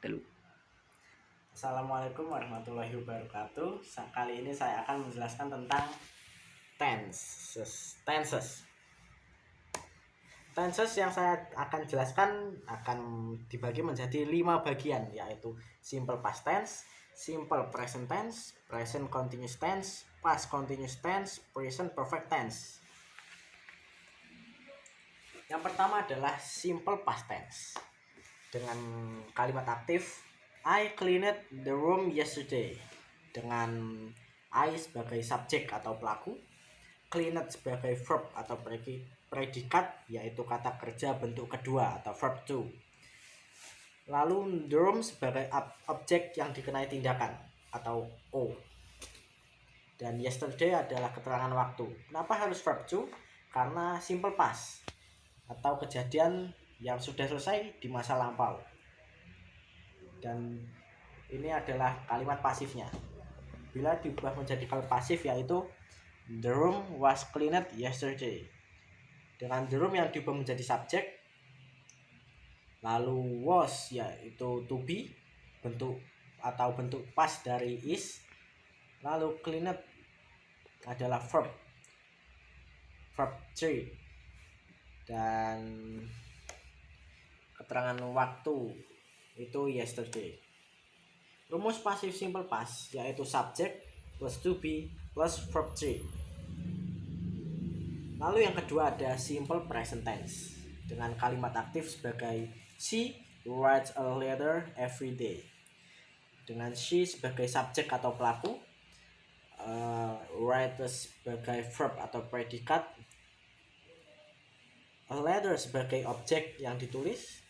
dulu. Assalamualaikum warahmatullahi wabarakatuh. Kali ini saya akan menjelaskan tentang tenses. Tenses yang saya akan jelaskan akan dibagi menjadi 5 bagian, yaitu simple past tense, simple present tense, present continuous tense, past continuous tense, present perfect tense. Yang pertama adalah simple past tense dengan kalimat aktif I cleaned the room yesterday, dengan I sebagai subjek atau pelaku, cleaned sebagai verb atau predikat, yaitu kata kerja bentuk kedua atau verb to. Lalu the room sebagai objek yang dikenai tindakan atau O. Dan yesterday adalah keterangan waktu. Kenapa harus verb to? Karena simple past atau kejadian yang sudah selesai di masa lampau. Dan ini adalah kalimat pasifnya. Bila diubah menjadi kalimat pasif, yaitu the room was cleaned yesterday, dengan the room yang diubah menjadi subjek, lalu was yaitu to be, bentuk atau bentuk past dari is, lalu cleaned adalah verb 3, dan keterangan waktu itu yesterday. Rumus pasif simple past yaitu subjek plus to be plus verb 3. Lalu yang kedua ada simple present tense dengan kalimat aktif sebagai she writes a letter every day, dengan she sebagai subjek atau pelaku, writes sebagai verb atau predikat, a letter sebagai objek yang ditulis,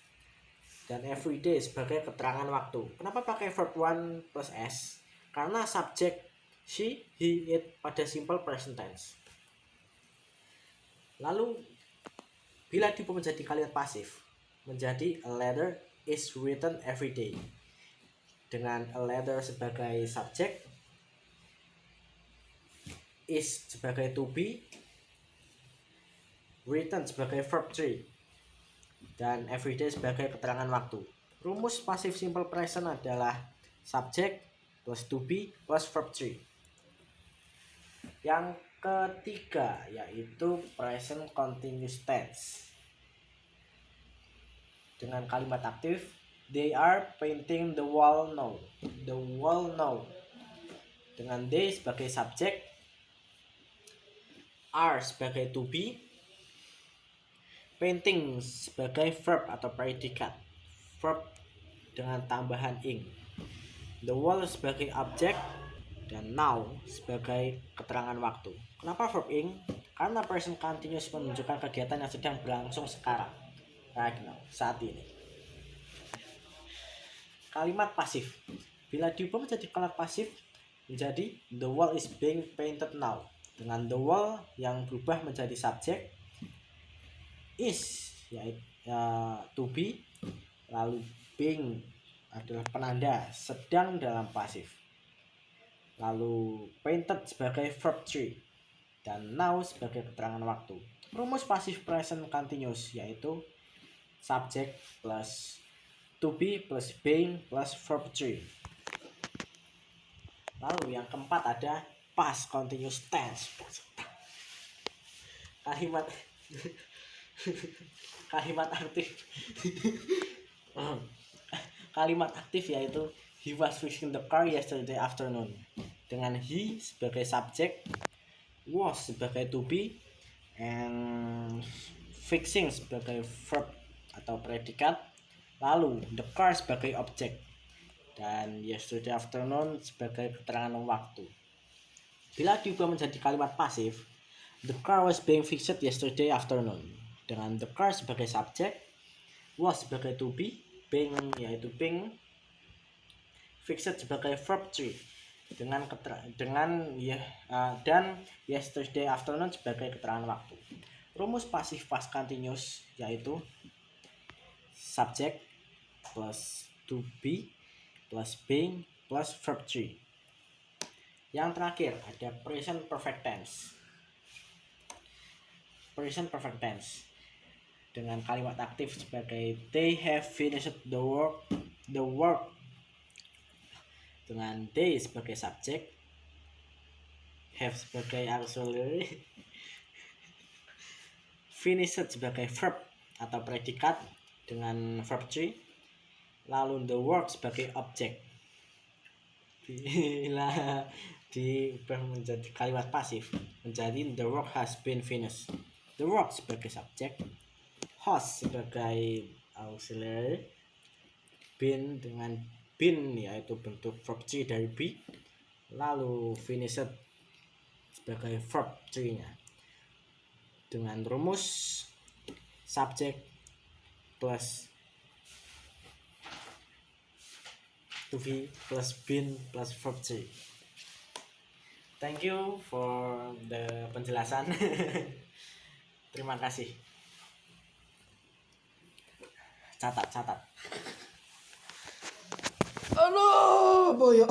dan everyday sebagai keterangan waktu. Kenapa pakai verb 1 plus s? Karena subjek she, he, it pada simple present tense. Lalu bila diubah menjadi kalimat pasif menjadi a letter is written every day, dengan a letter sebagai subjek, is sebagai to be, written sebagai verb 3, dan everyday sebagai keterangan waktu. Rumus pasif simple present adalah subjek plus to be plus verb 3. Yang ketiga yaitu present continuous tense dengan kalimat aktif they are painting the wall now, dengan they sebagai subjek, are sebagai to be, painting sebagai verb atau predikat, verb dengan tambahan ing, the wall sebagai objek, dan now sebagai keterangan waktu. Kenapa verb ing? Karena present continuous menunjukkan kegiatan yang sedang berlangsung sekarang, right now, saat ini. Kalimat pasif bila diubah menjadi kalimat pasif menjadi the wall is being painted now, dengan the wall yang berubah menjadi subjek, is yaitu to be, lalu being adalah penanda sedang dalam pasif, lalu painted sebagai verb 3, dan now sebagai keterangan waktu. Rumus pasif present continuous yaitu subject plus to be plus being plus verb 3. Lalu yang keempat ada past continuous tense. Kalimat aktif kalimat aktif yaitu he was fixing the car yesterday afternoon, dengan he sebagai subjek, was sebagai to be, and fixing sebagai verb atau predikat, lalu the car sebagai objek, dan yesterday afternoon sebagai keterangan waktu. Bila diubah menjadi kalimat pasif the car was being fixed yesterday afternoon, dengan the car sebagai subjek, was sebagai to be, being yaitu being, fixed sebagai verb 3 dan yesterday afternoon sebagai keterangan waktu. Rumus pasif past continuous yaitu subject plus to be plus being plus verb 3. Yang terakhir ada present perfect tense. Present perfect tense dengan kalimat aktif sebagai they have finished the work the work dengan they sebagai subjek, have sebagai auxiliary, finished sebagai verb atau predikat dengan verb 3, lalu the work sebagai objek. Bila diubah menjadi kalimat pasif menjadi the work has been finished. The work sebagai subjek, has sebagai auxiliary, been dengan been yaitu bentuk verb 3 dari be, lalu finished sebagai verb 3 nya dengan rumus subjek plus to be plus been plus verb 3. Thank you for the penjelasan. Terima kasih. Catat. Halo, boyo.